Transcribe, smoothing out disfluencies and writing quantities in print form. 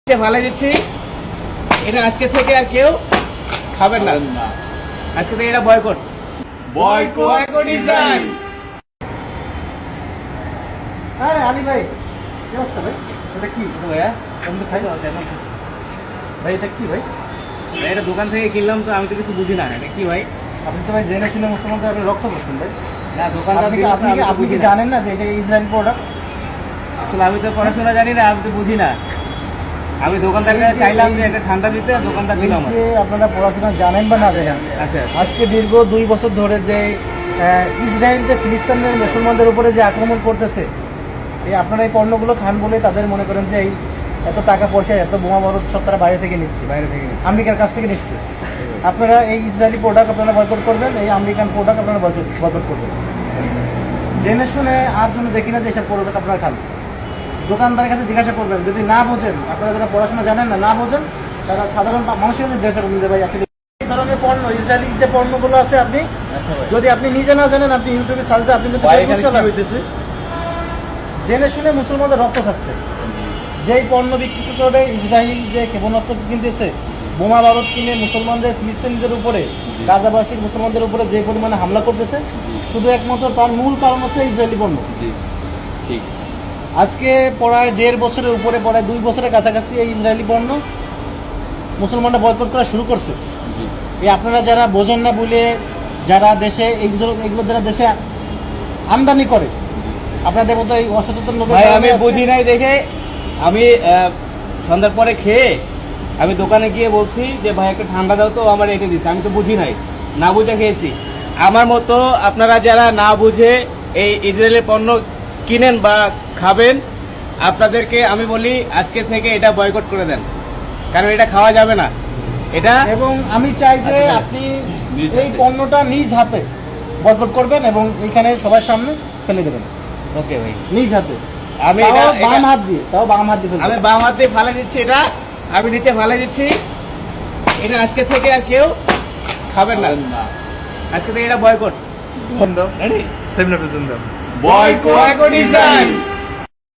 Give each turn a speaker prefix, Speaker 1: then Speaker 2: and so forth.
Speaker 1: ভালো দিচ্ছি, এটা আজকে থেকে আর কেউ খাবেন না। আজকে থেকে এটা বয়কট ইসরায়েল।
Speaker 2: আরে আলী ভাই কি অবস্থা ভাই? এটা কি
Speaker 1: ভাইয়া
Speaker 2: আমি তো খাই না এখন। ভাই এটা কি ভাই?
Speaker 1: এটা দোকান থেকে কিনলাম, তো আমি তো কিছু বুঝি না এটা কি ভাই।
Speaker 2: আপনি তো ভাই জেনে শুনে মুসলমানদের আপনি রক্ত করছেন ভাই।
Speaker 1: না দোকানদার
Speaker 2: আপনি
Speaker 1: দিলাম,
Speaker 2: আপনি
Speaker 1: আমি তো
Speaker 2: আপনি
Speaker 1: বুঝি
Speaker 2: কি
Speaker 1: না।
Speaker 2: জানেন না যে এটা ইসরায়েল প্রোডাক্ট?
Speaker 1: আসলে আমি তো পড়াশোনা জানি না, আমি তো বুঝি না। আমি দোকানদারকে চাইলাম যে এটা ঠান্ডা দিতে, দোকানদার দিল আমার।
Speaker 2: আপনারা পড়াশোনা জানেন বা না জানেন,
Speaker 1: আচ্ছা
Speaker 2: আজকে দীর্ঘ 2 বছর ধরে যে ইসরায়েল যে ফিলিস্তিনের মুসলমানদের উপরে যে আক্রমণ করতেছে, এই আপনারা এই পণ্যগুলো খান বলে তাদের মনে করেন যে এই এত টাকা পয়সা এত বোমা বারুদ সব তারা বাইরে থেকে নিচ্ছে,
Speaker 1: বাইরে থেকে নিচ্ছি।
Speaker 2: আমেরিকার কাছ থেকে নিচ্ছে। আপনারা এই ইসরায়েলি প্রোডাক্ট আপনারা বয়কট করবেন, এই আমেরিকান প্রোডাক্ট আপনারা বয়কট করবেন। জেনে শুনে আর জন্য দেখি না যে এসব প্রোডাক্ট আপনারা খান। দোকানদারের কাছে জিজ্ঞাসা করবেন, যদি না বোঝেন, আপনারা যারা পড়াশোনা জানেন না, না বোঝেন, তারা সাধারণ মানুষের কাছে জিজ্ঞাসা করবেন যে ভাই আসলে এই ধরনের পণ্য ইসরায়েলি যে পণ্যগুলো আছে আপনি
Speaker 1: আচ্ছা ভাই,
Speaker 2: যদি আপনি নিজে না জানেন, আপনি ইউটিউবে সার্চ দিয়ে আপনি যদি জেনে শুনে মুসলমানদের রক্ত খাচ্ছে। যেই পণ্য বিক্রি করে ইসরায়েল যে ক্ষেপণাস্ত্র কিনতেছে, বোমা বারুদ কিনে মুসলমানদের ফিলিস্তিনিদের উপরে, গাজাবাসীর মুসলমানদের উপরে যে পরিমাণে হামলা করতেছে, শুধু একমাত্র তার মূল কারণ হচ্ছে ইসরায়েলি পণ্য।
Speaker 1: ঠিক।
Speaker 2: আজকে প্রায় 1.5 বছরের উপরে, প্রায় 2 বছরের কাছাকাছি এই ইসরায়েলি পণ্য মুসলমানরা বয়কট করা শুরু করছে। এই আপনারা যারা বোঝেন না বলে, যারা দেশে এগুলো যারা দেশে আমদানি করে, আপনাদের মতো এই অসচেতন লোকের
Speaker 1: ভাই
Speaker 2: কারণে
Speaker 1: আমি
Speaker 2: আজকে-
Speaker 1: বুঝি নাই দেখে আমি সন্ধ্যার পরে খেয়ে আমি দোকানে গিয়ে বলছি যে ভাই একটা ঠান্ডা দাও, তো আমার এটা দিচ্ছে। আমি তো বুঝি নাই, না বুঝে খেয়েছি। আমার মতো আপনারা যারা না বুঝে এই ইসরায়েলের পণ্য কিনেন বা খাবেন, আপনাদেরকে আমি বলি আজকে থেকে এটা বয়কট করে দেন, কারণ এটা খাওয়া যাবে না। এটা
Speaker 2: এবং আমি চাই যে
Speaker 1: আচ্ছা,
Speaker 2: আপনি
Speaker 1: নিজ
Speaker 2: এই
Speaker 1: হাতে।
Speaker 2: পণ্যটা নিজ হাতে বয়কট করবেন এবং এইখানে সবার সামনে ফেলে দেবেন
Speaker 1: ওকে ভাই,
Speaker 2: নিজ হাতে।
Speaker 1: আমি
Speaker 2: তাও
Speaker 1: এটা-
Speaker 2: বাম
Speaker 1: এটা-
Speaker 2: হাত দিয়ে, তাও বাম হাত দিয়ে ফেলবেন।
Speaker 1: আমি বাম হাত দিয়ে ফালে দিচ্ছি, এটা আমি নিচে ফালে দিচ্ছি। এটা আজকে থেকে আর কেউ খাবেন না। আজকে থেকে এটা বয়কট।
Speaker 2: বন্ধ।
Speaker 1: রেডি?
Speaker 2: সেমিনার পর্যন্ত
Speaker 1: বয়কট ইসরায়েল।